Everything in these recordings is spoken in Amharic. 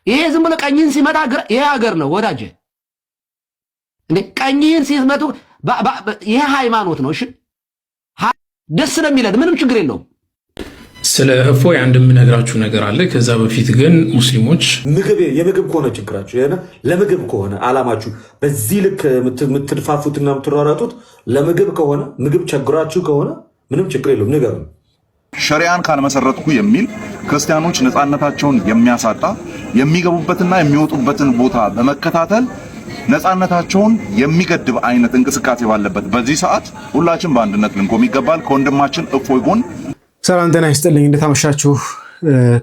ይሄ ዝም ብሎ ቀኝን ሲመታ ይሄ ሀገር ነው ወዳጄ። እንዴ ቀኝን ሲመቱ ይሄ ሃይማኖት ነው። እሺ ደስ ነው የሚለን ምንም ችግር የለውም። ስለ እፎይ አንድ የምነግራችሁ ነገር አለ። ከዛ በፊት ግን ሙስሊሞች የምግብ ከሆነ ችግራችሁ ለምግብ ከሆነ አላማችሁ በዚህ ልክ የምትድፋፉትና የምትሯሯጡት ለምግብ ከሆነ ምግብ ቸግራችሁ ከሆነ ምንም ችግር የለውም። ንገሩ። ሸሪያን ካልመሰረትኩ የሚል ክርስቲያኖች ነፃነታቸውን የሚያሳጣ የሚገቡበትና የሚወጡበትን ቦታ በመከታተል ነፃነታቸውን የሚገድብ አይነት እንቅስቃሴ ባለበት በዚህ ሰዓት ሁላችን በአንድነት ልንቆም ይገባል። ከወንድማችን እፎይ ጎን ሰላም ጤና ይስጥልኝ። እንዴት አመሻችሁ?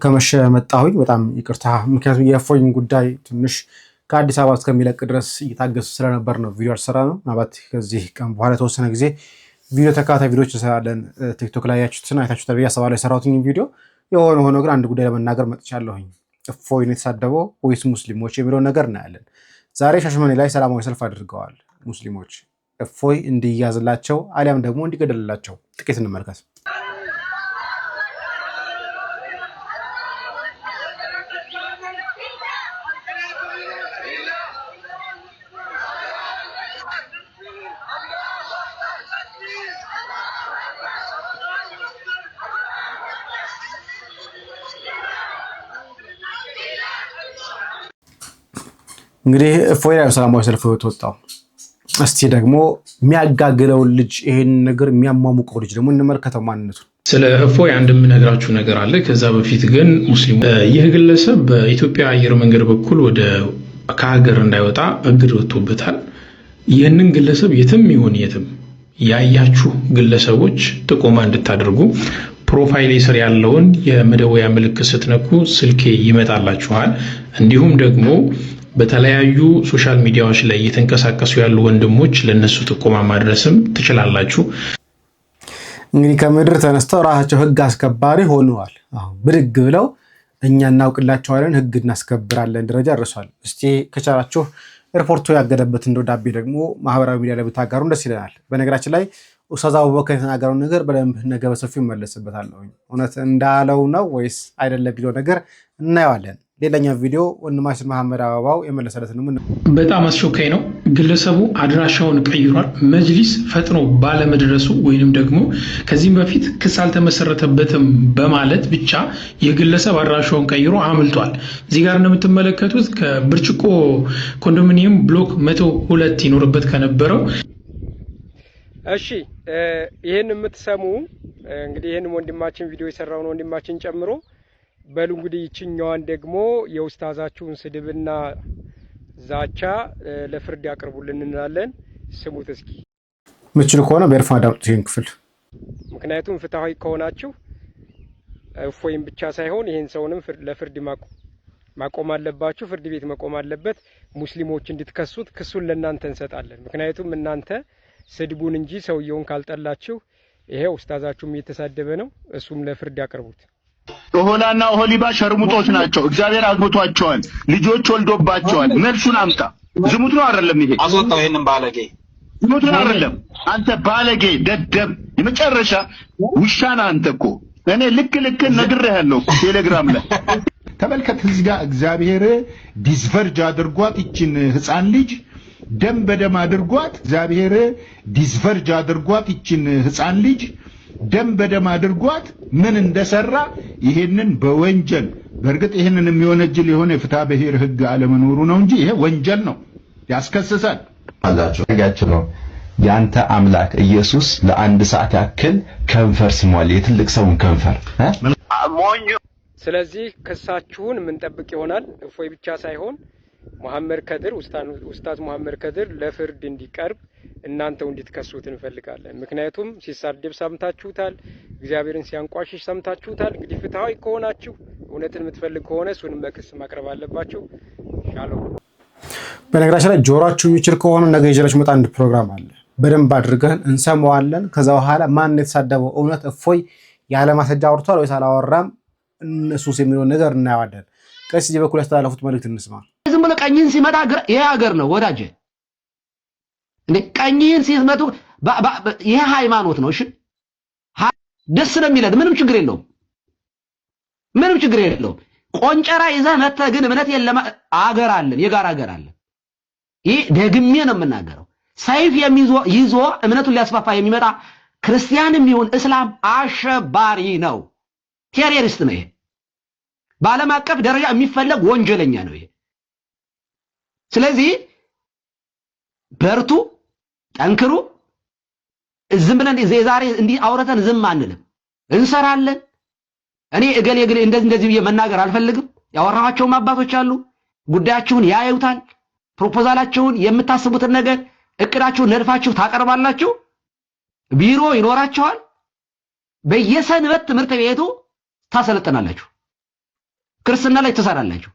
ከመሸ መጣሁኝ። በጣም ይቅርታ፣ ምክንያቱም የእፎይን ጉዳይ ትንሽ ከአዲስ አበባ እስከሚለቅ ድረስ እየታገሱ ስለነበር ነው ቪዲዮ አልሰራ ነው። ምናልባት ከዚህ ቀን በኋላ የተወሰነ ጊዜ ቪዲዮ ተከታታይ ቪዲዮዎች እንሰራለን። ቲክቶክ ላይ ያያችሁትን አይታችሁታል ብዬ አስባለሁ የሰራሁትን ቪዲዮ። የሆነ ሆኖ ግን አንድ ጉዳይ ለመናገር መጥቻለሁኝ። እፎይን የተሳደበው ወይስ ሙስሊሞች የሚለውን ነገር እናያለን። ዛሬ ሻሸመኔ ላይ ሰላማዊ ሰልፍ አድርገዋል ሙስሊሞች። እፎይ እንዲያዝላቸው አሊያም ደግሞ እንዲገደልላቸው ጥቂት እንመልከት። እንግዲህ እፎይ ላይ ሰላማዊ ሰልፍ ወጣው። እስቲ ደግሞ የሚያጋግለውን ልጅ ይሄን ነገር የሚያሟሙቀው ልጅ ደግሞ እንመልከተው ማንነቱ። ስለ እፎይ አንድ የምነግራችሁ ነገር አለ። ከዛ በፊት ግን ሙስሊሙ ይህ ግለሰብ በኢትዮጵያ አየር መንገድ በኩል ከሀገር እንዳይወጣ እግድ ወጥቶበታል። ይህንን ግለሰብ የትም ይሁን የትም ያያችሁ ግለሰቦች ጥቆማ እንድታደርጉ ፕሮፋይል ስር ያለውን የመደወያ ምልክት ስትነኩ ስልኬ ይመጣላችኋል። እንዲሁም ደግሞ በተለያዩ ሶሻል ሚዲያዎች ላይ እየተንቀሳቀሱ ያሉ ወንድሞች ለነሱ ጥቆማ ማድረስም ትችላላችሁ። እንግዲህ ከምድር ተነስተው ራሳቸው ህግ አስከባሪ ሆነዋል። አሁን ብድግ ብለው እኛ እናውቅላቸዋለን ህግ እናስከብራለን ደረጃ ደርሷል። እስቲ ከቻላችሁ ኤርፖርቱ ያገደበትን ደብዳቤ ደግሞ ማህበራዊ ሚዲያ ላይ ብታጋሩ ደስ ይለናል። በነገራችን ላይ ኡስታዝ አቡበከር የተናገረው ነገር በደንብ ነገ በሰፊው መለስበታለሁ። እውነት እንዳለው ነው ወይስ አይደለም ቢለው ነገር እናየዋለን። ሌላኛው ቪዲዮ ወንድማችን መሐመድ አበባው የመለሰለት ነው። በጣም አስቸኳይ ነው። ግለሰቡ አድራሻውን ቀይሯል። መጅሊስ ፈጥኖ ባለመድረሱ ወይንም ደግሞ ከዚህም በፊት ክስ አልተመሰረተበትም በማለት ብቻ የግለሰብ አድራሻውን ቀይሮ አምልጧል። እዚህ ጋር እንደምትመለከቱት ከብርጭቆ ኮንዶሚኒየም ብሎክ 102 ይኖርበት ከነበረው እሺ ይሄን የምትሰሙ እንግዲህ ይሄን ወንድማችን ቪዲዮ የሰራውን ወንድማችን ጨምሮ በሉ እንግዲህ ይችኛዋን ደግሞ የኡስታዛችሁን ስድብና ዛቻ ለፍርድ ያቀርቡልን እንላለን። ስሙት እስኪ ምችል ከሆነ በኤርፎን አዳምጡት ይሄን ክፍል። ምክንያቱም ፍትሃዊ ከሆናችሁ እፎይን ብቻ ሳይሆን ይሄን ሰውንም ለፍርድ ማቆም አለባችሁ። ፍርድ ቤት መቆም አለበት። ሙስሊሞች እንድትከሱት ክሱን ለእናንተ እንሰጣለን። ምክንያቱም እናንተ ስድቡን እንጂ ሰውየውን ካልጠላችሁ ይሄ ኡስታዛችሁም እየተሳደበ ነው። እሱም ለፍርድ ያቀርቡት። ኦሆላና ኦሆሊባ ሸርሙጦች ናቸው። እግዚአብሔር አግብቷቸዋል፣ ልጆች ወልዶባቸዋል። መልሱን አምጣ። ዝሙት ነው አይደለም? ይሄ አስወጣው። ይሄንን ባለጌ ዝሙት ነው አይደለም? አንተ ባለጌ ደደብ፣ የመጨረሻ ውሻና አንተ እኮ እኔ ልክ ነግሬሃለሁ ቴሌግራም ላይ ተመልከት። እዚህ ጋር እግዚአብሔር ዲስቨርጅ አድርጓት ይችን ህፃን ልጅ ደም በደም አድርጓት። እግዚአብሔር ዲስቨርጅ አድርጓት ይችን ህፃን ልጅ ደም በደም አድርጓት ምን እንደሰራ ይሄንን በወንጀል በእርግጥ ይሄንን የሚወነጅል የሆነ የፍትሐ ብሔር ህግ አለመኖሩ ነው እንጂ ይሄ ወንጀል ነው፣ ያስከስሳል። አላችሁ ያያችሁ ነው። ያንተ አምላክ ኢየሱስ ለአንድ ሰዓት ያክል ከንፈር ስሟል፣ የትልቅ ሰውን ከንፈር ሞኝ። ስለዚህ ክሳችሁን የምንጠብቅ ይሆናል። እፎይ ብቻ ሳይሆን መሐመድ ከድር ኡስታዝ መሐመድ ከድር ለፍርድ እንዲቀርብ እናንተው እንድትከሱት እንፈልጋለን። ምክንያቱም ሲሳደብ ሰምታችሁታል፣ እግዚአብሔርን ሲያንቋሽሽ ሰምታችሁታል። እንግዲህ ፍትሃዊ ከሆናችሁ እውነትን የምትፈልግ ከሆነ እሱንም በክስ ማቅረብ አለባችሁ። ሻሎም። በነገራችን ላይ ጆሮአችሁ የሚችል ከሆነ ነገ ይዤላችሁ መጣ አንድ ፕሮግራም አለ። በደንብ አድርገን እንሰማዋለን። ከዛ በኋላ ማን የተሳደበው እውነት እፎይ ያለ ማስረጃ አውርቷል ወይስ አላወራም እሱስ የሚለውን ነገር እናየዋለን። ከዚህ በኩል ያስተላለፉት መልእክት እንስማ። ዝም ብሎ ቀኝን ሲመታ ይሄ ሀገር ነው ወዳጄ። እንዴ ቀኝን ሲመቱ ይሄ ሃይማኖት ነው። እሺ ደስ ነው የሚለን ምንም ችግር የለውም። ቆንጨራ ይዘህ መተህ ግን እምነት የለም አገር አለን የጋራ አገር አለን። ይሄ ደግሜ ነው የምናገረው። ሰይፍ ይዞ እምነቱን ሊያስፋፋ የሚመጣ ክርስቲያንም ይሁን እስላም አሸባሪ ነው፣ ቴሮሪስት ነው። ይሄ በዓለም አቀፍ ደረጃ የሚፈለግ ወንጀለኛ ነው ይሄ። ስለዚህ በርቱ፣ ጠንክሩ። ዝም ብለን ዛሬ እንዲህ አውረተን ዝም አንልም፣ እንሰራለን። እኔ እገሌ እንደዚህ ብዬ መናገር አልፈልግም። ያወራኋቸውም አባቶች አሉ፣ ጉዳያችሁን ያዩታል። ፕሮፖዛላችሁን የምታስቡትን ነገር እቅዳችሁን ነድፋችሁ ታቀርባላችሁ። ቢሮ ይኖራችኋል። በየሰንበት ትምህርት ቤቱ ታሰለጥናላችሁ፣ ክርስትና ላይ ትሰራላችሁ።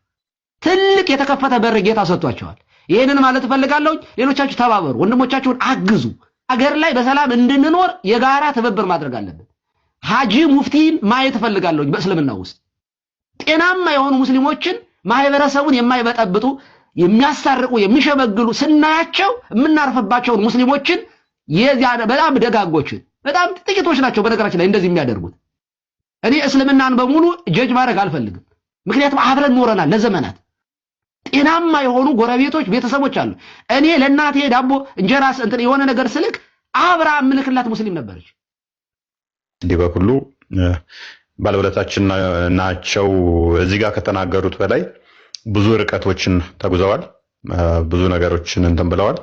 ትልቅ የተከፈተ በር ጌታ ሰጥቷቸዋል። ይሄንን ማለት እፈልጋለሁ። ሌሎቻችሁ ተባበሩ፣ ወንድሞቻችሁን አግዙ። አገር ላይ በሰላም እንድንኖር የጋራ ትብብር ማድረግ አለብን። ሐጂ ሙፍቲን ማየት እፈልጋለሁ። በእስልምና ውስጥ ጤናማ የሆኑ ሙስሊሞችን ማህበረሰቡን የማይበጠብጡ የሚያሳርቁ የሚሸመግሉ ስናያቸው የምናርፈባቸውን ሙስሊሞችን በጣም ደጋጎችን በጣም ጥቂቶች ናቸው በነገራችን ላይ እንደዚህ የሚያደርጉት። እኔ እስልምናን በሙሉ ጀጅ ማድረግ አልፈልግም፣ ምክንያቱም አብረን ኖረናል ለዘመናት። ጤናማ የሆኑ ጎረቤቶች ቤተሰቦች አሉ። እኔ ለእናቴ ዳቦ እንጀራ የሆነ ነገር ስልክ አብራ ምልክላት ሙስሊም ነበረች። እንዲህ በሁሉ ባለውለታችን ናቸው። እዚህ ጋር ከተናገሩት በላይ ብዙ ርቀቶችን ተጉዘዋል፣ ብዙ ነገሮችን እንትን ብለዋል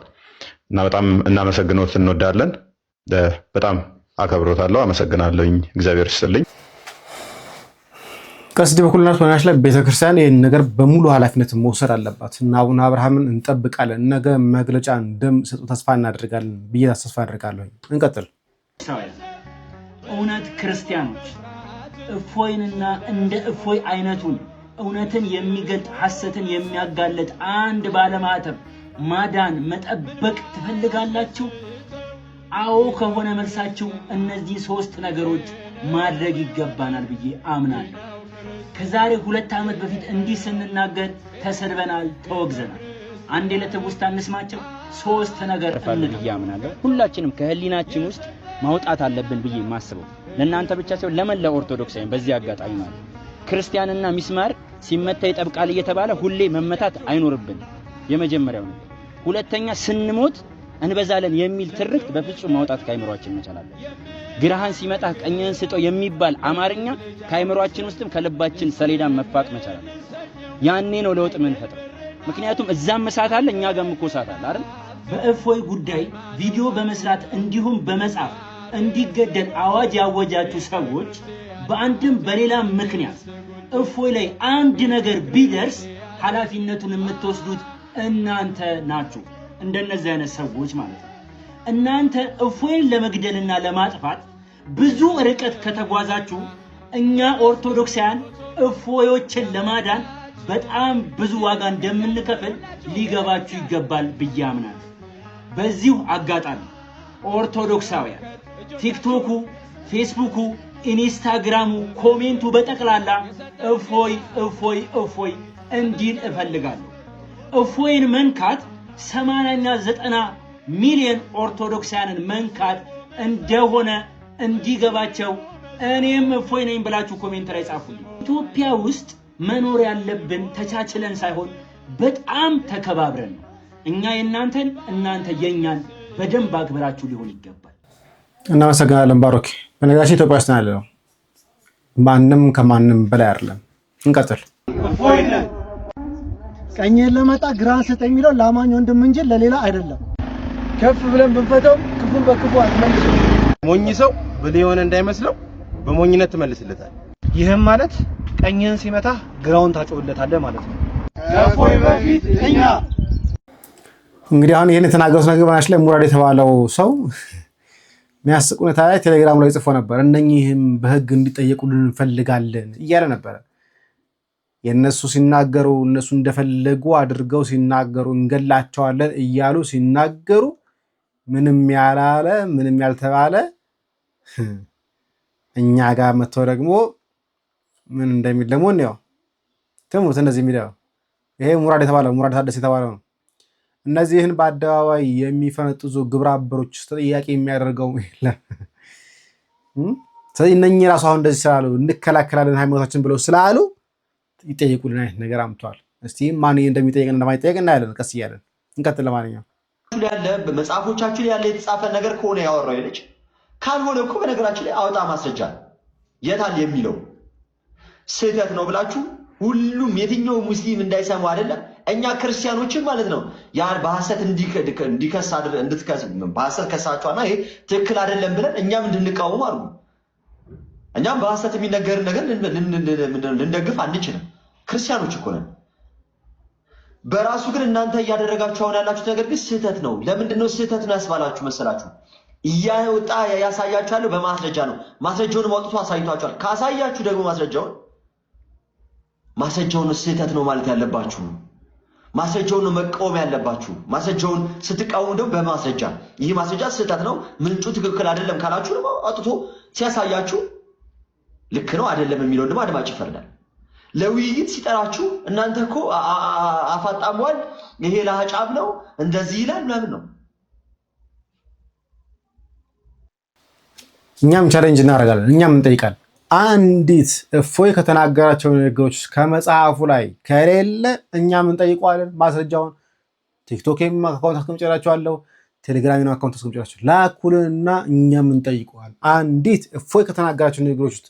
እና በጣም እናመሰግኖት እንወዳለን። በጣም አከብሮታለሁ። አመሰግናለሁኝ። እግዚአብሔር ይስጥልኝ። ከስዲ በኩልናት ሆናሽ ላይ ቤተክርስቲያን ይህን ነገር በሙሉ ኃላፊነት መውሰድ አለባት እና አቡነ አብርሃምን እንጠብቃለን። ነገ መግለጫ እንደሚሰጡ ተስፋ እናደርጋለን ብዬ ተስፋ አደርጋለሁ። እንቀጥል። እውነት ክርስቲያኖች እፎይንና እንደ እፎይ አይነቱን እውነትን የሚገልጥ ሐሰትን የሚያጋለጥ አንድ ባለማተብ ማዳን መጠበቅ ትፈልጋላችሁ? አዎ ከሆነ መልሳችሁ እነዚህ ሶስት ነገሮች ማድረግ ይገባናል ብዬ አምናለሁ። ከዛሬ 2 ዓመት በፊት እንዲህ ስንናገር ተሰድበናል፣ ተወግዘናል። አንድ ለተውስታ እንስማቸው። ሶስት ነገር ብዬ አምናለሁ። ሁላችንም ከህሊናችን ውስጥ ማውጣት አለብን ብዬ ማስበው ለእናንተ ብቻ ሳይሆን ለመላ ኦርቶዶክሳውያን በዚህ አጋጣሚ ማለት ክርስቲያንና ሚስማር ሲመታ ይጠብቃል እየተባለ ሁሌ መመታት አይኖርብን። የመጀመሪያው ነው። ሁለተኛ ስንሞት እንበዛለን የሚል ትርክት በፍጹም ማውጣት ከአይምሮአችን መቻል አለብን። ግራህን ሲመጣ ቀኝህን ስጠው የሚባል አማርኛ ከአይምሮአችን ውስጥም ከልባችን ሰሌዳን መፋቅ መቻል አለብን። ያኔ ነው ለውጥ የምንፈጥረው። ምክንያቱም እዛም እሳት አለ፣ እኛ ጋርም እኮ እሳት አለ አይደል? በእፎይ ጉዳይ ቪዲዮ በመስራት እንዲሁም በመጻፍ እንዲገደል አዋጅ ያወጃችሁ ሰዎች በአንድም በሌላም ምክንያት እፎይ ላይ አንድ ነገር ቢደርስ ኃላፊነቱን የምትወስዱት እናንተ ናችሁ። እንደነዚህ አይነት ሰዎች ማለት ነው። እናንተ እፎይን ለመግደልና ለማጥፋት ብዙ ርቀት ከተጓዛችሁ እኛ ኦርቶዶክሳውያን እፎዮችን ለማዳን በጣም ብዙ ዋጋ እንደምንከፍል ሊገባችሁ ይገባል ብዬ አምናለሁ። በዚሁ አጋጣሚ ኦርቶዶክሳውያን ቲክቶኩ፣ ፌስቡኩ፣ ኢንስታግራሙ፣ ኮሜንቱ በጠቅላላ እፎይ እፎይ እፎይ እንዲል እፈልጋለሁ። እፎይን መንካት 80ና 90 ሚሊዮን ኦርቶዶክሳውያንን መንካት እንደሆነ እንዲገባቸው እኔም እፎይ ነኝ ብላችሁ ኮሜንት ላይ ጻፉልኝ። ኢትዮጵያ ውስጥ መኖር ያለብን ተቻችለን ሳይሆን በጣም ተከባብረን ነው። እኛ የእናንተን እናንተ የኛን በደንብ አክብራችሁ ሊሆን ይገባል። እናመሰግናለን ባሮክ። በነገራችን ኢትዮጵያ ውስጥ ያለ ነው ማንም ከማንም በላይ አይደለም። እንቀጥል። ቀኝህን ለመጣ ግራህን ስጥ የሚለው ለአማኝ ወንድም እንጂ ለሌላ አይደለም። ከፍ ብለን ብንፈተው ክፉን በክፉ አትመልሰው። ሞኝ ሰው ብልህ የሆነ እንዳይመስለው በሞኝነት ትመልስለታል። ይህም ማለት ቀኝህን ሲመታ ግራውን ታጮህለታለህ ማለት ነው። ከእፎይ በፊት እኛ እንግዲህ አሁን ይህን የተናገሩት ነገር በናች ላይ ሙራድ የተባለው ሰው የሚያስቅ ሁኔታ ላይ ቴሌግራም ላይ ጽፎ ነበር። እነኚህም በህግ እንዲጠየቁልን እንፈልጋለን እያለ ነበረ። የእነሱ ሲናገሩ እነሱ እንደፈለጉ አድርገው ሲናገሩ እንገላቸዋለን እያሉ ሲናገሩ ምንም ያላለ ምንም ያልተባለ እኛ ጋር መጥቶ ደግሞ ምን እንደሚል ደግሞ ነው ተሙት እንደዚህ የሚለው ይሄ ሙራድ የተባለው ሙራድ ታደሰ የተባለው ነው። እነዚህን በአደባባይ የሚፈነጥዙ ግብረ አበሮች ተጠያቂ የሚያደርገው የለም። ስለዚህ እነኚህ ራሱ አሁን እንደዚህ ስላሉ እንከላከላለን ሃይማኖታችን ብለው ስላሉ ይጠየቁልን አይነት ነገር አምጥተዋል። እስቲ ማን እንደሚጠየቅና እንደማይጠየቅ እናያለን። ቀስ እያለን እንቀጥል። ለማንኛውም ያለ በመጽሐፎቻችሁ ያለ የተጻፈ ነገር ከሆነ ያወራው ልጅ ካልሆነ እኮ በነገራችን ላይ አውጣ ማስረጃ የታል የሚለው ስህተት ነው ብላችሁ ሁሉም የትኛው ሙስሊም እንዳይሰማው አይደለም እኛ ክርስቲያኖችን ማለት ነው ያን በሐሰት እንዲከስ እንድትከስ በሐሰት ከሳቸውና ይሄ ትክክል አይደለም ብለን እኛም እንድንቃወም አድርጉ። እኛም በሐሰት የሚነገር ነገር ልንደግፍ አንችልም። ክርስቲያኖች እኮ ነን። በራሱ ግን እናንተ እያደረጋችሁ አሁን ያላችሁት ነገር ግን ስህተት ነው። ለምንድን ነው ስህተት ነው ያስባላችሁ መሰላችሁ? እያወጣ ያሳያችኋል በማስረጃ ነው። ማስረጃውን አውጥቶ አሳይቷችኋል። ካሳያችሁ ደግሞ ማስረጃውን ስህተት ነው ማለት ያለባችሁ። ማስረጃውን መቃወም ያለባችሁ። ማስረጃውን ስትቃወሙ ደግሞ በማስረጃ ይህ ማስረጃ ስህተት ነው ምንጩ ትክክል አይደለም ካላችሁ ደግሞ አውጥቶ ሲያሳያችሁ ልክ ነው አይደለም የሚለው ደግሞ አድማጭ ይፈርዳል። ለውይይት ሲጠራችሁ እናንተ እኮ አፋጣሟል ይሄ ለሐጫብ ነው እንደዚህ ይላል ምናምን ነው። እኛም ቻሌንጅ እናደርጋለን። እኛም እንጠይቃለን። አንዲት እፎይ ከተናገራቸው ንግግሮች ከመጽሐፉ ላይ ከሌለ እኛም እንጠይቀዋለን። ማስረጃውን ቲክቶክም አካውንት አስቀምጬላችኋለሁ፣ ቴሌግራም አካውንት አስቀምጬላችኋለሁ። ላኩልንና እኛም እንጠይቀዋለን። አንዲት እፎይ ከተናገራቸው ንግግሮች ውስጥ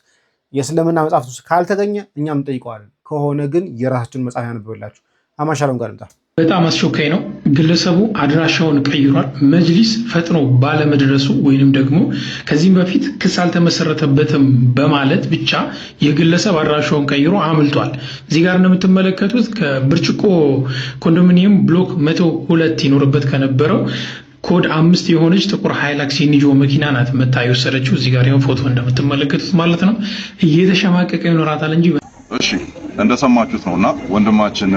የእስልምና መጽሐፍት ውስጥ ካልተገኘ እኛም እንጠይቀዋለን። ከሆነ ግን የራሳችን መጽሐፍ ያነበብላችሁ። አማሻሎም ጋር እንጣ በጣም አስቸኳይ ነው። ግለሰቡ አድራሻውን ቀይሯል። መጅሊስ ፈጥኖ ባለመድረሱ ወይንም ደግሞ ከዚህም በፊት ክስ አልተመሰረተበትም በማለት ብቻ የግለሰብ አድራሻውን ቀይሮ አምልጧል። እዚህ ጋር እንደምትመለከቱት ከብርጭቆ ኮንዶሚኒየም ብሎክ 102 ይኖርበት ከነበረው ኮድ 5 የሆነች ጥቁር ሃይላክስ የኒጆ መኪና ናት መታ የወሰደችው። እዚህ ጋር ፎቶ እንደምትመለከቱት ማለት ነው። እየተሸማቀቀ ይኖራታል እንጂ እሺ እንደሰማችሁት ነውና ወንድማችን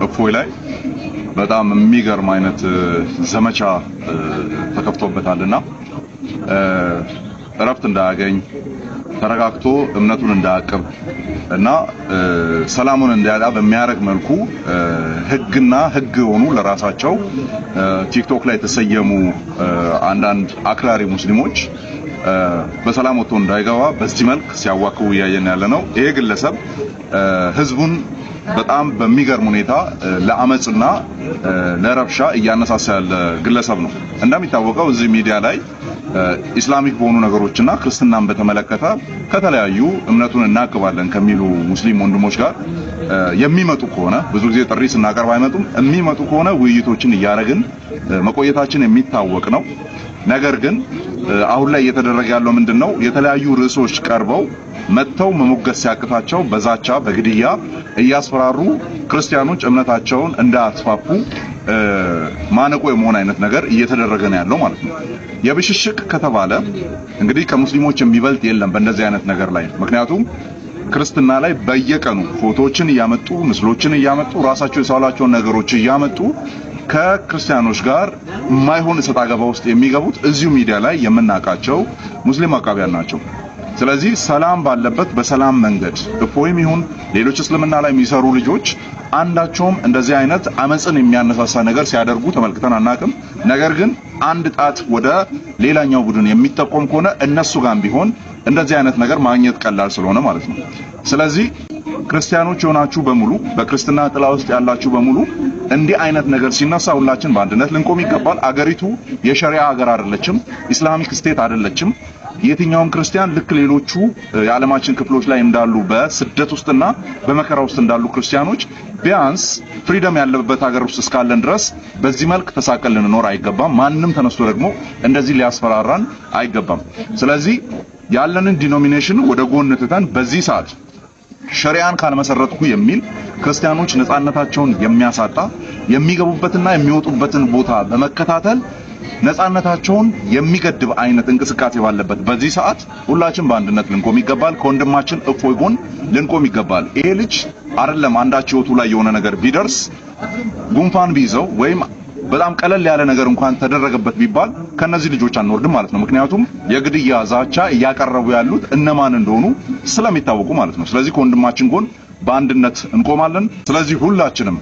እፎይ ላይ በጣም የሚገርም አይነት ዘመቻ ተከፍቶበታልና እረፍት እንዳያገኝ ተረጋግቶ እምነቱን እንዳያቅብ እና ሰላሙን እንዲያጣ በሚያደርግ መልኩ ህግና ህግ የሆኑ ለራሳቸው ቲክቶክ ላይ የተሰየሙ አንዳንድ አክራሪ ሙስሊሞች በሰላም ወጥቶ እንዳይገባ በዚህ መልክ ሲያዋክቡ እያየን ያለ ነው። ይሄ ግለሰብ ህዝቡን በጣም በሚገርም ሁኔታ ለአመጽና ለረብሻ እያነሳሳ ያለ ግለሰብ ነው። እንደሚታወቀው እዚህ ሚዲያ ላይ ኢስላሚክ በሆኑ ነገሮችና ክርስትናን በተመለከተ ከተለያዩ እምነቱን እናቅባለን ከሚሉ ሙስሊም ወንድሞች ጋር የሚመጡ ከሆነ ብዙ ጊዜ ጥሪ ስናቀርብ አይመጡም። የሚመጡ ከሆነ ውይይቶችን እያደረግን መቆየታችን የሚታወቅ ነው። ነገር ግን አሁን ላይ እየተደረገ ያለው ምንድነው? የተለያዩ ርዕሶች ቀርበው መተው መሞገስ ሲያቅታቸው በዛቻ በግድያ እያስፈራሩ ክርስቲያኖች እምነታቸውን እንዳያስፋፉ ማነቆ የመሆን አይነት ነገር እየተደረገ ነው ያለው ማለት ነው። የብሽሽቅ ከተባለ እንግዲህ ከሙስሊሞች የሚበልጥ የለም በእንደዚህ አይነት ነገር ላይ። ምክንያቱም ክርስትና ላይ በየቀኑ ፎቶዎችን እያመጡ ምስሎችን እያመጡ ራሳቸው የሳሏቸውን ነገሮች እያመጡ ከክርስቲያኖች ጋር የማይሆን እሰጥ አገባ ውስጥ የሚገቡት እዚሁ ሚዲያ ላይ የምናውቃቸው ሙስሊም አቃቢያን ናቸው። ስለዚህ ሰላም ባለበት በሰላም መንገድ እፎይም ይሁን ሌሎች እስልምና ላይ የሚሰሩ ልጆች አንዳቸውም እንደዚህ አይነት አመጽን የሚያነሳሳ ነገር ሲያደርጉ ተመልክተን አናውቅም። ነገር ግን አንድ ጣት ወደ ሌላኛው ቡድን የሚጠቆም ከሆነ እነሱ ጋርም ቢሆን እንደዚህ አይነት ነገር ማግኘት ቀላል ስለሆነ ማለት ነው። ስለዚህ ክርስቲያኖች የሆናችሁ በሙሉ በክርስትና ጥላ ውስጥ ያላችሁ በሙሉ እንዲህ አይነት ነገር ሲነሳ ሁላችን በአንድነት ልንቆም ይገባል። አገሪቱ የሸሪዓ ሀገር አይደለችም፣ ኢስላሚክ ስቴት አይደለችም። የትኛውም ክርስቲያን ልክ ሌሎቹ የዓለማችን ክፍሎች ላይ እንዳሉ በስደት ውስጥና በመከራ ውስጥ እንዳሉ ክርስቲያኖች ቢያንስ ፍሪደም ያለበት ሀገር ውስጥ እስካለን ድረስ በዚህ መልክ ተሳቀል ልንኖር አይገባም። ማንም ተነስቶ ደግሞ እንደዚህ ሊያስፈራራን አይገባም። ስለዚህ ያለንን ዲኖሚኔሽን ወደ ጎን ትተን በዚህ ሰዓት ሸሪዓን ካልመሰረትኩ የሚል ክርስቲያኖች ነፃነታቸውን የሚያሳጣ የሚገቡበትና የሚወጡበትን ቦታ በመከታተል ነፃነታቸውን የሚገድብ አይነት እንቅስቃሴ ባለበት በዚህ ሰዓት ሁላችን በአንድነት ልንቆም ይገባል። ከወንድማችን እፎይ ጎን ልንቆም ይገባል። ይሄ ልጅ አይደለም አንዳች ህይወቱ ላይ የሆነ ነገር ቢደርስ ጉንፋን ቢይዘው ወይም በጣም ቀለል ያለ ነገር እንኳን ተደረገበት ቢባል ከነዚህ ልጆች አንወርድም ማለት ነው። ምክንያቱም የግድያ ዛቻ እያቀረቡ ያሉት እነማን እንደሆኑ ስለሚታወቁ ማለት ነው። ስለዚህ ከወንድማችን ጎን በአንድነት እንቆማለን። ስለዚህ ሁላችንም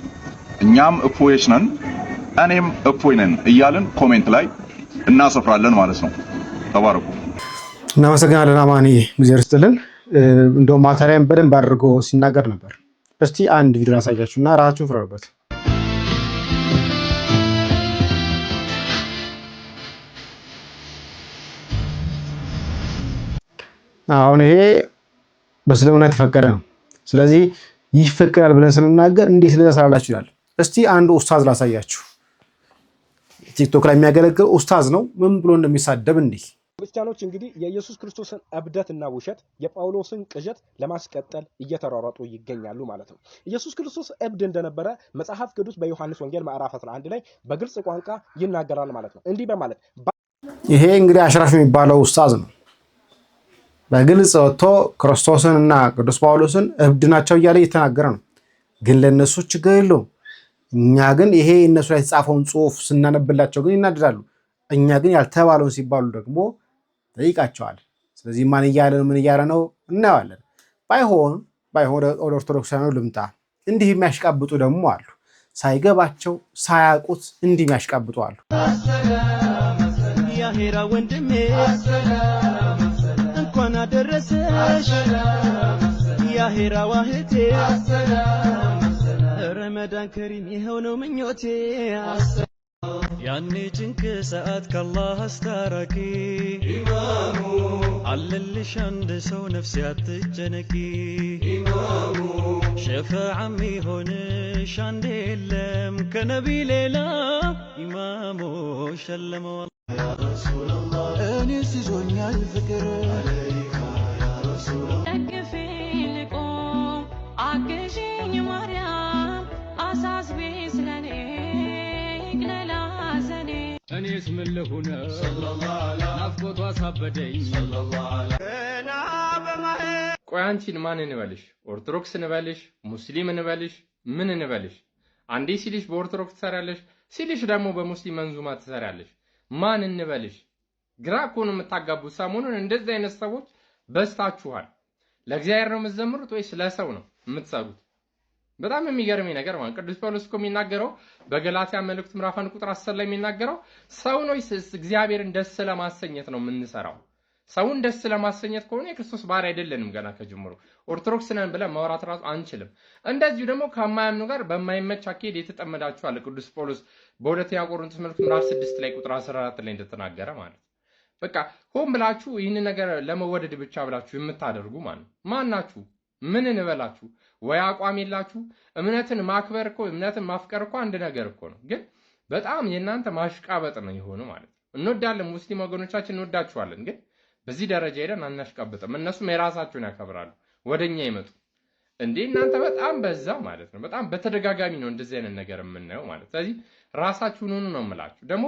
እኛም እፎዮች ነን እኔም እፎይ ነን እያልን ኮሜንት ላይ እናሰፍራለን ማለት ነው። ተባረኩ። እናመሰግናለን። አማኒ ጊዜ ይስጥልን። እንደውም ማታሪያን በደንብ አድርጎ ሲናገር ነበር። እስቲ አንድ ቪዲዮ ላሳያችሁና ራሳችሁን ፍረዱበት። አሁን ይሄ በእስልምና የተፈቀደ ነው። ስለዚህ ይፈቀዳል ብለን ስንናገር እንዴት እንደዛ ስላላችሁ ይላል። እስቲ አንድ ኡስታዝ ላሳያችሁ። ቲክቶክ ላይ የሚያገለግል ኡስታዝ ነው። ምን ብሎ እንደሚሳደብ እንዲህ ክርስቲያኖች እንግዲህ የኢየሱስ ክርስቶስን እብደትና ውሸት የጳውሎስን ቅዠት ለማስቀጠል እየተሯሯጡ ይገኛሉ ማለት ነው። ኢየሱስ ክርስቶስ እብድ እንደነበረ መጽሐፍ ቅዱስ በዮሐንስ ወንጌል ምዕራፍ 11 ላይ በግልጽ ቋንቋ ይናገራል ማለት ነው። እንዲህ በማለት ይሄ እንግዲህ አሽራፍ የሚባለው ኡስታዝ ነው። በግልጽ ወጥቶ ክርስቶስን እና ቅዱስ ጳውሎስን እብድ ናቸው እያለ እየተናገረ ነው። ግን ለእነሱ ችግር የለውም። እኛ ግን ይሄ እነሱ ላይ የተጻፈውን ጽሑፍ ስናነብላቸው ግን ይናደዳሉ። እኛ ግን ያልተባለውን ሲባሉ ደግሞ ጠይቃቸዋል። ስለዚህ ማን እያለ ነው ምን እያለ ነው እናየዋለን። ባይሆን ወደ ኦርቶዶክሳውያኑ ልምጣ። እንዲህ የሚያሽቃብጡ ደግሞ አሉ። ሳይገባቸው ሳያውቁት እንዲህ የሚያሽቃብጡ አሉ። ያሄራ ወንድሜ እንኳን አደረሰሽ ያሄራ ዋህቴ ረመዳን ከሪም ይኸው ነው ምኞቴ ያኔ ጭንቅ ሰዓት ከአላህ አስታራቂ ኢማሙ አለልሽ አንድ ሰው ነፍስ አትጨነቂ ኢማሙ ሸፋዓም ይሆንሽ አንድ የለም ከነቢ ሌላ ኢማሙ ሸለመው ያ ረሱላህ እኔስ ይዞኛል ፍቅር አለይካ ያ ረሱላህ ደግፌ ልቆም አግዢኝ ማርያም አሳስቤ ስለኔ እኔስ ምን ልሁን ናፍቆቷ ሳበደኝ። ቆይ አንቺን ማን እንበልሽ? ኦርቶዶክስ እንበልሽ? ሙስሊም እንበልሽ? ምን እንበልሽ? አንዴ ሲልሽ በኦርቶዶክስ ትሰሪያለሽ፣ ሲልሽ ደግሞ በሙስሊም መንዙማ ትሰሪያለሽ። ማን እንበልሽ? ግራ እኮ ነው የምታጋቡት። ሰሞኑን እንደዚህ አይነት ሰዎች በዝታችኋል። ለእግዚአብሔር ነው የምትዘምሩት ወይስ ለሰው ነው የምትሰሩት? በጣም የሚገርመኝ ነገር ማለት ቅዱስ ጳውሎስ እኮ የሚናገረው በገላትያ መልእክት ምዕራፍ 1 ቁጥር 10 ላይ የሚናገረው ሰው ነው እግዚአብሔርን ደስ ለማሰኘት ነው የምንሰራው። ሰውን ደስ ለማሰኘት ከሆነ የክርስቶስ ባሪያ አይደለንም። ገና ከጅምሩ ኦርቶዶክስ ነን ብለን ማውራት ራሱ አንችልም። እንደዚሁ ደግሞ ከማያምኑ ጋር በማይመች አካሄድ የተጠመዳችኋል። ቅዱስ ጳውሎስ በሁለተኛ ቆሮንቶስ መልእክት ምዕራፍ 6 ላይ ቁጥር 14 ላይ እንደተናገረ ማለት በቃ ሆን ብላችሁ ይህን ነገር ለመወደድ ብቻ ብላችሁ የምታደርጉ ማን ናችሁ? ምን እንበላችሁ? ወይ አቋም የላችሁ። እምነትን ማክበር እኮ እምነትን ማፍቀር እኮ አንድ ነገር እኮ ነው። ግን በጣም የእናንተ ማሽቃበጥ ነው የሆነ ማለት ነው። እንወዳለን፣ ሙስሊም ወገኖቻችን እንወዳችኋለን። ግን በዚህ ደረጃ ሄደን አናሽቃበጥም። እነሱም የራሳቸውን ያከብራሉ፣ ወደኛ ይመጡ እንዴ እናንተ በጣም በዛ ማለት ነው። በጣም በተደጋጋሚ ነው እንደዚህ አይነት ነገር የምናየው ማለት። ስለዚህ ራሳችሁን ሁኑ ነው የምላችሁ። ደግሞ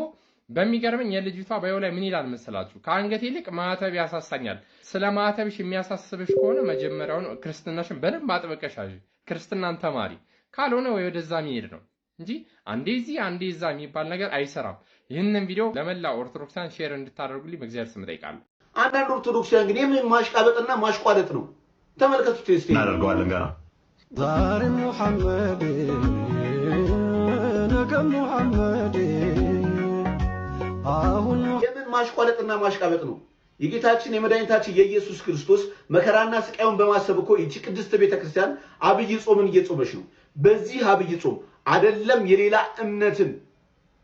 በሚገርመኝ የልጅቷ ባዮ ላይ ምን ይላል መሰላችሁ? ከአንገት ይልቅ ማዕተብ ያሳሳኛል። ስለ ማዕተብሽ የሚያሳስብሽ ከሆነ መጀመሪያውን ክርስትናሽን በደንብ አጥብቀሽ ያዢ። ክርስትናን ተማሪ፣ ካልሆነ ወይ ወደዛ የሚሄድ ነው እንጂ አንዴ እዚህ አንዴ እዛ የሚባል ነገር አይሰራም። ይህንን ቪዲዮ ለመላ ኦርቶዶክሳን ሼር እንድታደርጉልኝ በእግዚአብሔር ስም እጠይቃለሁ። አንዳንድ ኦርቶዶክሳውያን ግን የምን ማሽቃበጥና ማሽቋለጥ ነው? ተመልከቱት እስቲ። እናደርገዋለን ገና ዛሬ ሙሐመድ ነገ ሙሐመድ አሁን የምን ማሽቋለጥና ማሽቃበጥ ነው? የጌታችን የመድኃኒታችን የኢየሱስ ክርስቶስ መከራና ስቃዩን በማሰብ እኮ ይቺ ቅድስት ቤተክርስቲያን አብይ ጾምን እየጾመች ነው። በዚህ አብይ ጾም አይደለም የሌላ እምነትን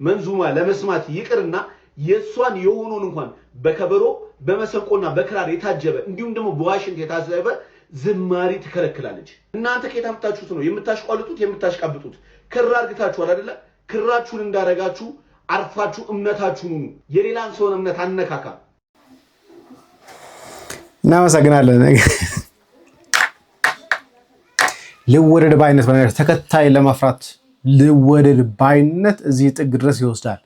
መንዙማ ለመስማት ይቅርና የሷን የሆነውን እንኳን በከበሮ በመሰንቆና በክራር የታጀበ እንዲሁም ደግሞ በዋሽንት የታዘበ ዝማሪ ትከለክላለች። እናንተ ከየት አምጥታችሁት ነው የምታሽቋልጡት የምታሽቃብጡት? ክር አርግታችኋል አይደለ? ክራችሁን እንዳረጋችሁ አርፋችሁ እምነታችሁን ሁኑ። የሌላን ሰውን እምነት አነካካ። እናመሰግናለን። ልወደድ ባይነት ተከታይ ለማፍራት ልወደድ ባይነት እዚህ ጥግ ድረስ ይወስዳል።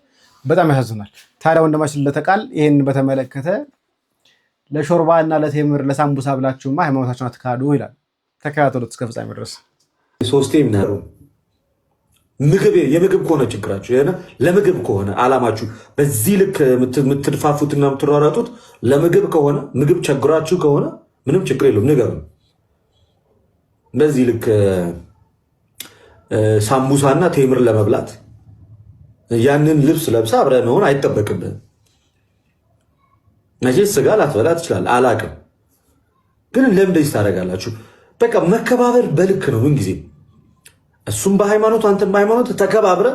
በጣም ያሳዝናል። ታዲያ ወንድማችን ለተቃል ይህን በተመለከተ ለሾርባ እና ለቴምር ለሳምቡሳ ብላችሁማ ሃይማኖታችሁን አትካዱ ይላል። ተከታተሉት እስከ ፍጻሜ ድረስ። ሶስቴ ምናሩ የምግብ ከሆነ ችግራችሁ ለምግብ ከሆነ አላማችሁ በዚህ ልክ የምትድፋፉትና የምትሯሯጡት ለምግብ ከሆነ ምግብ ቸግራችሁ ከሆነ ምንም ችግር የለውም፣ ንገሩን። በዚህ ልክ ሳምቡሳና ቴምር ለመብላት ያንን ልብስ ለብሳ አብረህ መሆን አይጠበቅብህም። መቼስ ስጋ ላትበላ ትችላለህ፣ አላቅም። ግን ለምን እንደዚህ ታደርጋላችሁ? በቃ መከባበር በልክ ነው። ምን ጊዜ እሱም በሃይማኖት አንተም በሃይማኖት ተከባብረ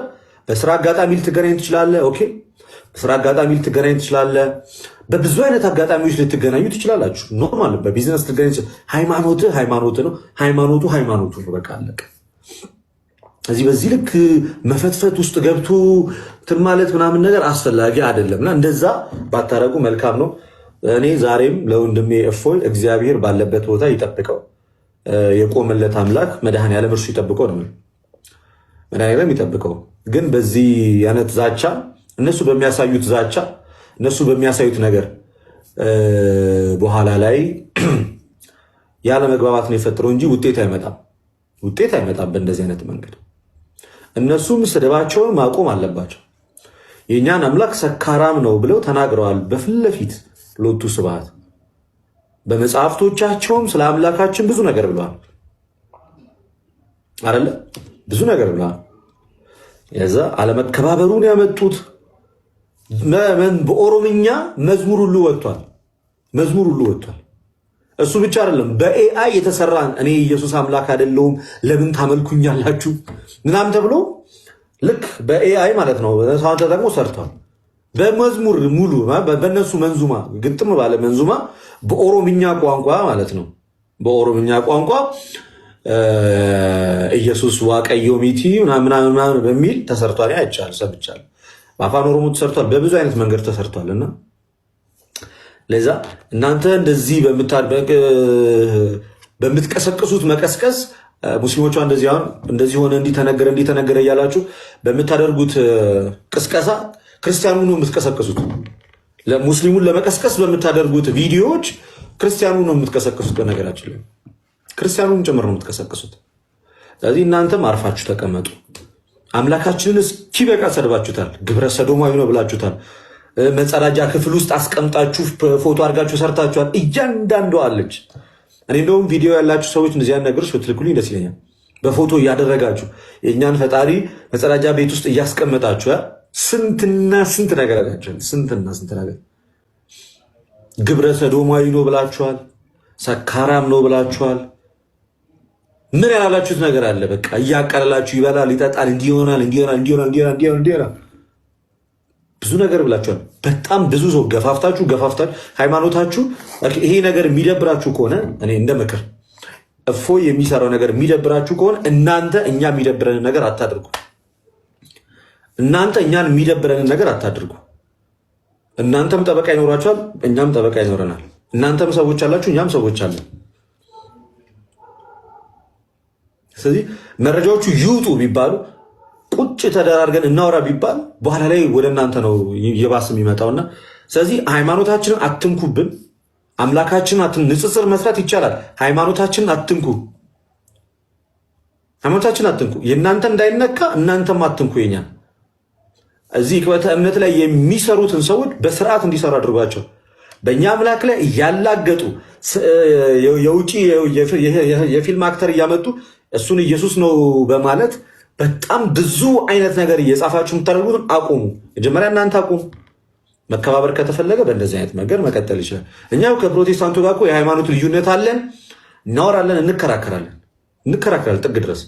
በስራ አጋጣሚ ልትገናኝ ትችላለህ። ኦኬ በስራ አጋጣሚ ልትገናኝ ትችላለህ። በብዙ አይነት አጋጣሚዎች ልትገናኙ ትችላላችሁ። ኖርማል በቢዝነስ ልትገናኝ ሃይማኖት ነው፣ ሃይማኖቱ ነው። በቃ አለቀ። እዚህ በዚህ ልክ መፈትፈት ውስጥ ገብቶ እንትን ማለት ምናምን ነገር አስፈላጊ አይደለምና እንደዛ ባታረጉ መልካም ነው። እኔ ዛሬም ለወንድሜ እፎይ እግዚአብሔር ባለበት ቦታ ይጠብቀው። የቆመለት አምላክ መድኃኔዓለም እርሱ ይጠብቀው ነው። መድኃኔዓለም ይጠብቀው። ግን በዚህ አይነት ዛቻ እነሱ በሚያሳዩት ነገር በኋላ ላይ ያለ መግባባት ነው የፈጠረው እንጂ ውጤት አይመጣም በእንደዚህ አይነት መንገድ። እነሱም ስድባቸውን ማቆም አለባቸው። የእኛን አምላክ ሰካራም ነው ብለው ተናግረዋል በፊት ለፊት ሎቱ ስብሐት። በመጽሐፍቶቻቸውም ስለ አምላካችን ብዙ ነገር ብለዋል አይደለ? ብዙ ነገር ብለዋል። የዛ አለመከባበሩን ያመጡት በኦሮምኛ መዝሙር ሁሉ ወጥቷል። እሱ ብቻ አይደለም፣ በኤአይ የተሰራን እኔ ኢየሱስ አምላክ አይደለሁም ለምን ታመልኩኛላችሁ ምናምን ተብሎ ልክ በኤአይ ማለት ነው ሰው ተጠቅሞ ሰርቷል። በመዝሙር ሙሉ በእነሱ መንዙማ ግጥም ባለ መንዙማ በኦሮምኛ ቋንቋ ማለት ነው። በኦሮምኛ ቋንቋ ኢየሱስ ዋቀዮ ሚቲ ምናምን በሚል ተሰርቷል። አይቻል ሰብቻል። በአፋን ኦሮሞ ተሰርቷል። በብዙ አይነት መንገድ ተሰርቷልና ለዛ እናንተ እንደዚህ በምትቀሰቅሱት መቀስቀስ ሙስሊሞቿ እንደዚህ ሆነ እንዲተነገረ እያላችሁ በምታደርጉት ቅስቀሳ ክርስቲያኑን ነው የምትቀሰቅሱት። ሙስሊሙን ለመቀስቀስ በምታደርጉት ቪዲዮዎች ክርስቲያኑን ነው የምትቀሰቅሱት። በነገራችን ላይ ክርስቲያኑን ጭምር ነው የምትቀሰቅሱት። ስለዚህ እናንተም አርፋችሁ ተቀመጡ። አምላካችንን እስኪበቃ ሰድባችሁታል። ግብረ ሰዶማዊ ነው ብላችሁታል። መጸዳጃ ክፍል ውስጥ አስቀምጣችሁ ፎቶ አድርጋችሁ ሰርታችኋል። እያንዳንዷ አለች። እኔ እንደውም ቪዲዮ ያላችሁ ሰዎች እነዚህ ነገሮች ብትልኩልኝ ደስ ይለኛል። በፎቶ እያደረጋችሁ የእኛን ፈጣሪ መጸዳጃ ቤት ውስጥ እያስቀመጣችሁ ስንትና ስንት ነገር አላችሁ። ስንትና ስንት ነገር ግብረ ሰዶማዊ ነው ብላችኋል። ሰካራም ነው ብላችኋል። ምን ያላላችሁት ነገር አለ? በቃ እያቀለላችሁ ይበላል፣ ይጠጣል፣ እንዲሆናል ብዙ ነገር ብላችኋል። በጣም ብዙ ሰው ገፋፍታችሁ ሃይማኖታችሁ ይሄ ነገር የሚደብራችሁ ከሆነ እኔ እንደ ምክር እፎይ የሚሰራው ነገር የሚደብራችሁ ከሆነ እናንተ እኛ የሚደብረንን ነገር አታድርጉ። እናንተም ጠበቃ ይኖራችኋል፣ እኛም ጠበቃ ይኖረናል። እናንተም ሰዎች አላችሁ፣ እኛም ሰዎች አለን። ስለዚህ መረጃዎቹ ይውጡ ቢባሉ ቁጭ ተደራርገን እናወራ ቢባል በኋላ ላይ ወደ እናንተ ነው የባስ የሚመጣውና ስለዚህ ሃይማኖታችንን አትንኩብን። አምላካችንን ንጽጽር መስራት ይቻላል። ሃይማኖታችንን አትንኩ። የእናንተ እንዳይነካ እናንተም አትንኩ። የኛ እዚህ ክበተ እምነት ላይ የሚሰሩትን ሰዎች በስርዓት እንዲሰሩ አድርጓቸው። በእኛ አምላክ ላይ እያላገጡ የውጪ የፊልም አክተር እያመጡ እሱን ኢየሱስ ነው በማለት በጣም ብዙ አይነት ነገር እየጻፋችሁ የምታደርጉትን አቁሙ። መጀመሪያ እናንተ አቁሙ። መከባበር ከተፈለገ በእንደዚህ አይነት ነገር መቀጠል ይችላል። እኛው ከፕሮቴስታንቱ ጋር እኮ የሃይማኖት ልዩነት አለን፣ እናወራለን፣ እንከራከራለን ጥግ ድረስ።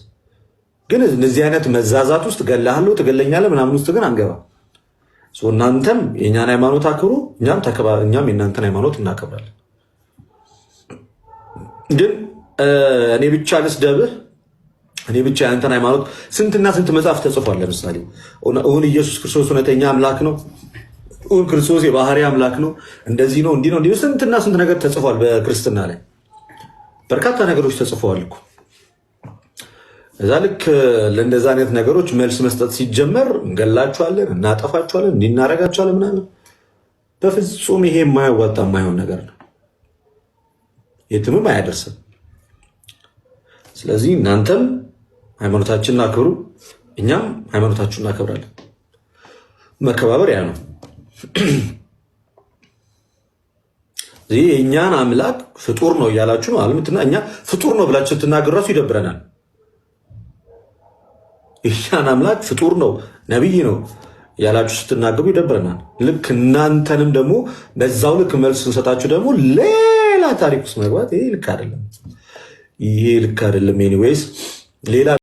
ግን እነዚህ አይነት መዛዛት ውስጥ ገላሃለሁ ትገለኛለህ ምናምን ውስጥ ግን አንገባ። እናንተም የእኛን ሃይማኖት አክብሩ፣ እኛም የእናንተን ሃይማኖት እናከብራለን። ግን እኔ ብቻ ልስደብህ፣ እኔ ብቻ ያንተን ሃይማኖት ስንትና ስንት መጽሐፍ ተጽፏል። ለምሳሌ እውን ኢየሱስ ክርስቶስ እውነተኛ አምላክ ነው፣ እውን ክርስቶስ የባህሪ አምላክ ነው፣ እንደዚህ ነው እንዲህ ነው ስንትና ስንት ነገር ተጽፏል። በክርስትና ላይ በርካታ ነገሮች ተጽፈዋል እኮ። እዛ ልክ ለእንደዛ አይነት ነገሮች መልስ መስጠት ሲጀመር እንገላችኋለን፣ እናጠፋችኋለን፣ እንዲናረጋችኋለን ምናምን። በፍጹም ይሄ የማያዋጣ የማይሆን ነገር ነው፣ የትምም አያደርስም። ስለዚህ እናንተም ሃይማኖታችንን አክብሩ፣ እኛም ሃይማኖታችንን እናከብራለን። መከባበር ያ ነው። እዚህ የእኛን አምላክ ፍጡር ነው እያላችሁ ነው አልምትና እኛ ፍጡር ነው ብላችሁ ስትናገሩ ራሱ ይደብረናል። የእኛን አምላክ ፍጡር ነው ነቢይ ነው ያላችሁ ስትናገሩ ይደብረናል። ልክ እናንተንም ደግሞ በዛው ልክ መልስ ስንሰጣችሁ ደግሞ ሌላ ታሪክ ውስጥ መግባት ይሄ ልክ አይደለም። ኤኒዌይስ ሌላ